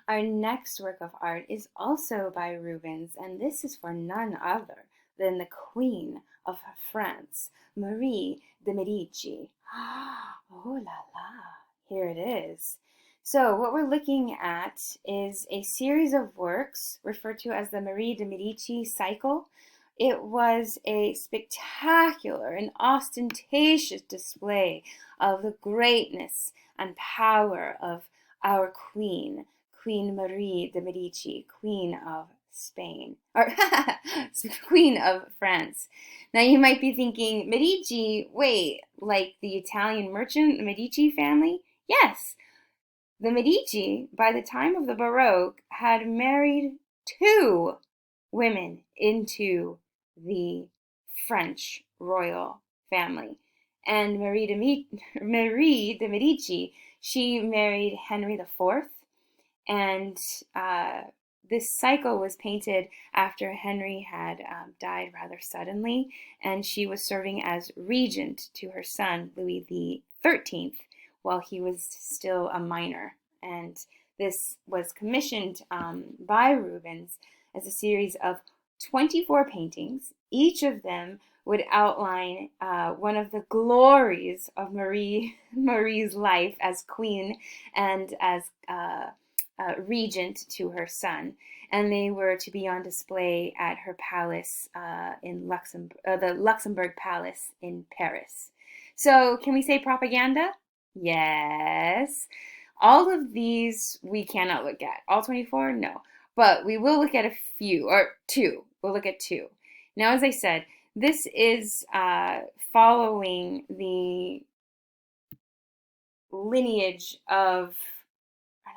Our next work of art is also by Rubens, and this is for none other than the Queen of France, Marie de Medici. Oh la la, here it is. So, what we're looking at is a series of works referred to as the Marie de Medici cycle. It was a spectacular and ostentatious display of the greatness and power of our queen, Queen Marie de Medici, Queen of Spain, or Queen of France. Now you might be thinking, Medici, wait, like the Italian merchant, the Medici family? Yes, the Medici, by the time of the Baroque, had married two women into the French royal family. And Marie de Medici, she married Henry IV, and this cycle was painted after Henry had died rather suddenly, and she was serving as regent to her son, Louis XIII, while he was still a minor. And this was commissioned by Rubens as a series of 24 paintings. Each of them would outline one of the glories of Marie's life as queen and as regent to her son, and they were to be on display at her palace in the Luxembourg Palace in Paris. So, can we say propaganda? Yes. All of these we cannot look at. All 24? No. But we will look at a few, or two. We'll look at two. Now, as I said, this is following the lineage of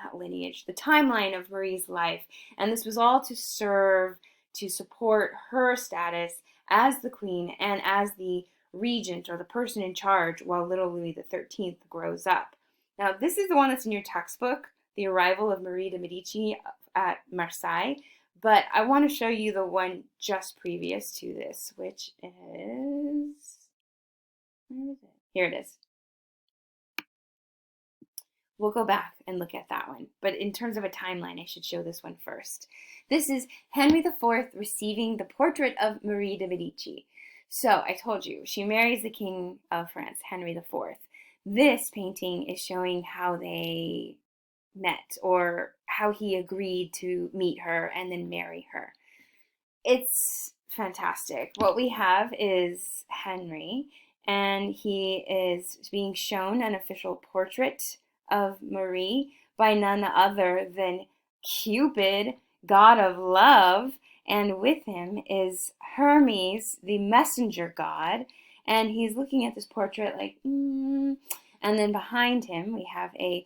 not lineage, the timeline of Marie's life. And this was all to serve to support her status as the queen and as the regent or the person in charge while little Louis XIII grows up. Now, this is the one that's in your textbook, The Arrival of Marie de Medici at Marseille. But I want to show you the one just previous to this, which is, where is it? Here it is. We'll go back and look at that one. But in terms of a timeline, I should show this one first. This is Henry IV receiving the portrait of Marie de Medici. So I told you, she marries the King of France, Henry IV. This painting is showing how they met or how he agreed to meet her and then marry her. It's fantastic. What we have is Henry, and he is being shown an official portrait of Marie by none other than Cupid, god of love, and with him is Hermes, the messenger god, and he's looking at this portrait like, and then behind him we have a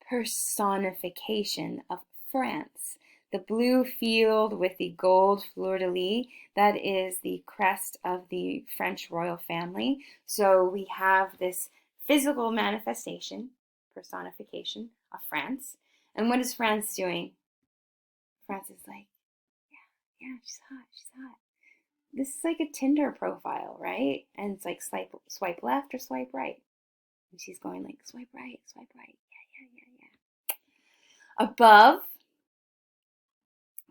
personification of France. The blue field with the gold fleur-de-lis, that is the crest of the French royal family. So we have this physical manifestation, personification of France. And what is France doing? France is like, yeah, she's hot, she's hot. This is like a Tinder profile, right? And it's like swipe left or swipe right. And she's going like, swipe right, swipe right. Yeah. Above,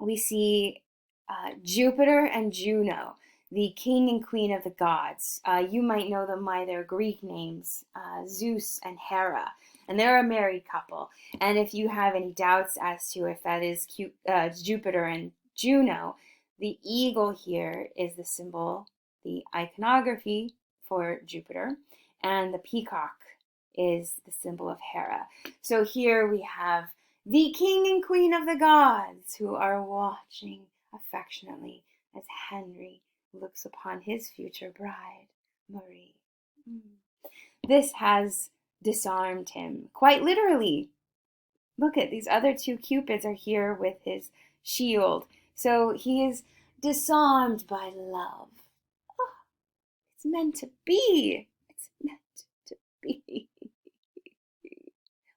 we see Jupiter and Juno, the king and queen of the gods. You might know them by their Greek names, Zeus and Hera. And they're a married couple. And if you have any doubts as to if that is Jupiter and Juno, the eagle here is the symbol, the iconography for Jupiter, and the peacock is the symbol of Hera. So here we have the king and queen of the gods who are watching affectionately as Henry looks upon his future bride, Marie. This has disarmed him, quite literally. Look at these other two cupids are here with his shield. So he is disarmed by love. Oh, it's meant to be. It's meant to be.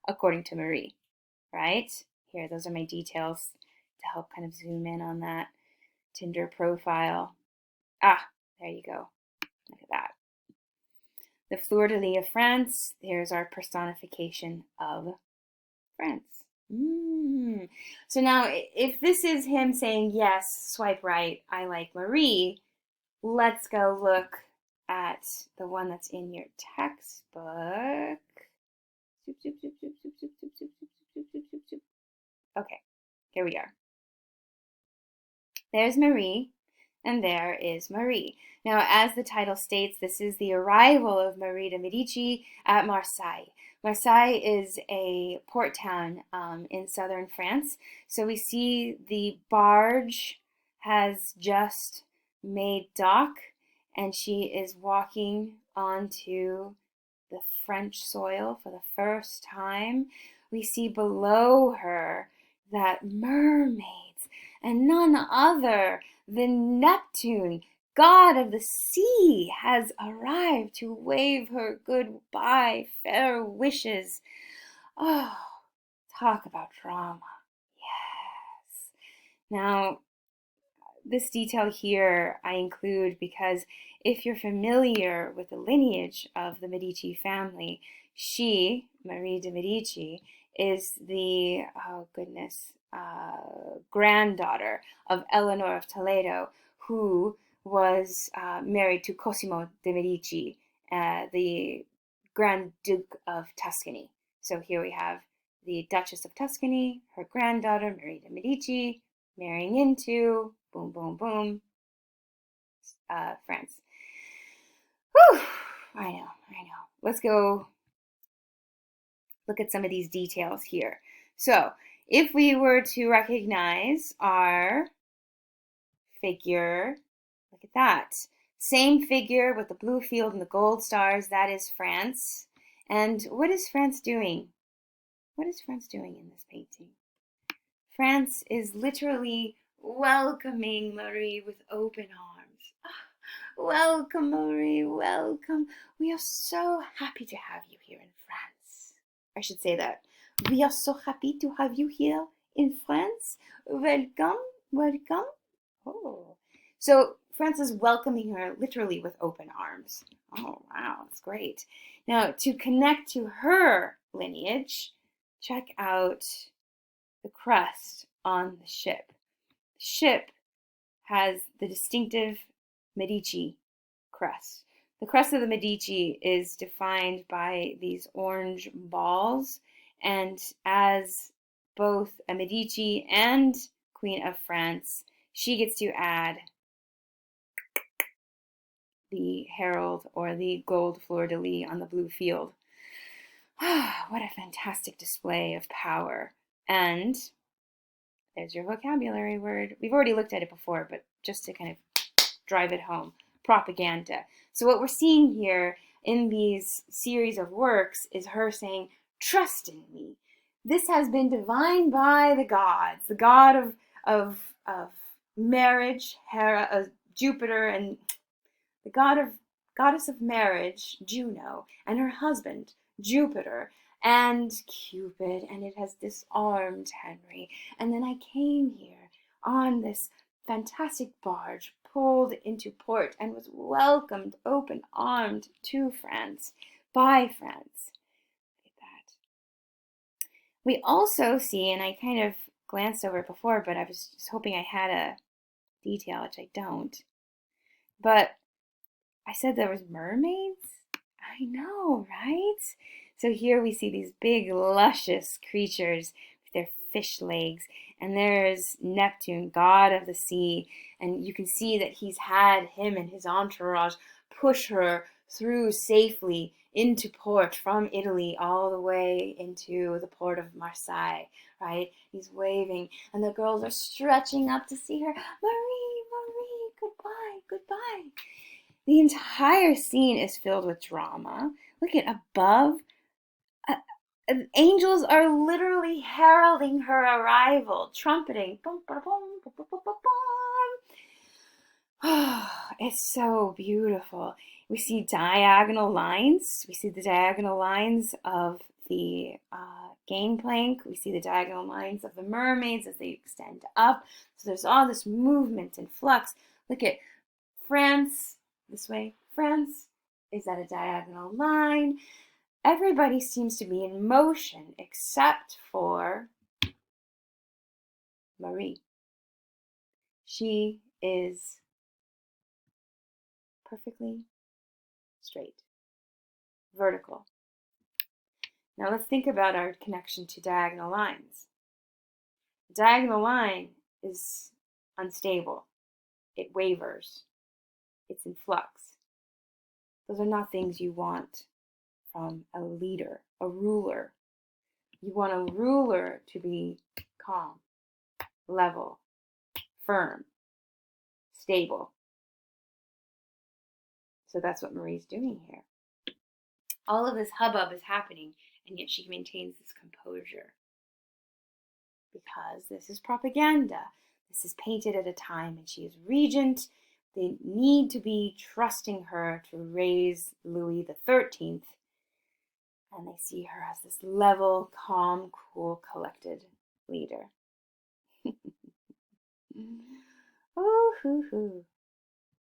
According to Marie, right? Here, those are my details to help kind of zoom in on that Tinder profile. Ah, there you go. Look at that. The fleur-de-lis of France, there's our personification of France. So now, if this is him saying, yes, swipe right, I like Marie, let's go look at the one that's in your textbook. Okay, here we are. There's Marie, and there is Marie. Now, as the title states, this is the arrival of Marie de Medici at Marseille. Marseille is a port town in southern France. So we see the barge has just made dock, and she is walking onto the French soil for the first time. We see below her that mermaids, and none other than Neptune, god of the sea, has arrived to wave her goodbye fair wishes. Oh, talk about drama. Yes. Now, this detail here I include because if you're familiar with the lineage of the Medici family, she, Marie de Medici, is the, oh goodness, granddaughter of Eleanor of Toledo, who was married to Cosimo de Medici, the Grand Duke of Tuscany. So here we have the Duchess of Tuscany, her granddaughter, Marie de Medici, marrying into, boom, boom, boom, France. Whew, I know. Let's go look at some of these details here. So, if we were to recognize our figure, look at that. Same figure with the blue field and the gold stars, that is France. And what is France doing? What is France doing in this painting? France is literally welcoming Marie with open arms. Oh, welcome, Marie, welcome. We are so happy to have you here in France. I should say that. We are so happy to have you here in France. Welcome, welcome. Oh. So France is welcoming her literally with open arms. Oh, wow, that's great. Now, to connect to her lineage, check out the crest on the ship. The ship has the distinctive Medici crest. The crest of the Medici is defined by these orange balls, and as both a Medici and Queen of France, she gets to add the herald or the gold fleur-de-lis on the blue field. What a fantastic display of power. And there's your vocabulary word. We've already looked at it before, but just to kind of drive it home, propaganda. So what we're seeing here in these series of works is her saying, trust in me. This has been divined by the gods, the god of marriage, Hera, Jupiter, and the goddess of marriage, Juno, and her husband, Jupiter, and Cupid, and it has disarmed Henry. And then I came here on this fantastic barge, pulled into port, and was welcomed open-armed to France, by France. Look at that. We also see, and I kind of glanced over it before, but I was just hoping I had a detail, which I don't. But I said there was mermaids? I know, right? So here we see these big, luscious creatures with their fish legs. And there's Neptune, god of the sea. And you can see that he's had him and his entourage push her through safely into port from Italy all the way into the port of Marseille, right? He's waving, and the girls are stretching up to see her. Marie, Marie, goodbye, goodbye. The entire scene is filled with drama. Look at above. Angels are literally heralding her arrival, trumpeting. Boom, boom, boom, boom, boom, boom, boom. It's so beautiful. We see diagonal lines. We see the diagonal lines of the gangplank. We see the diagonal lines of the mermaids as they extend up. So there's all this movement and flux. Look at France. This way, France is at a diagonal line. Everybody seems to be in motion except for Marie. She is perfectly straight, vertical. Now let's think about our connection to diagonal lines. A diagonal line is unstable. It wavers. It's in flux. Those are not things you want from a leader, a ruler. You want a ruler to be calm, level, firm, stable. So that's what Marie's doing here. All of this hubbub is happening, and yet she maintains this composure. Because this is propaganda. This is painted at a time, and she is regent. They need to be trusting her to raise Louis XIII, and they see her as this level, calm, cool, collected leader. Ooh, hoo, hoo.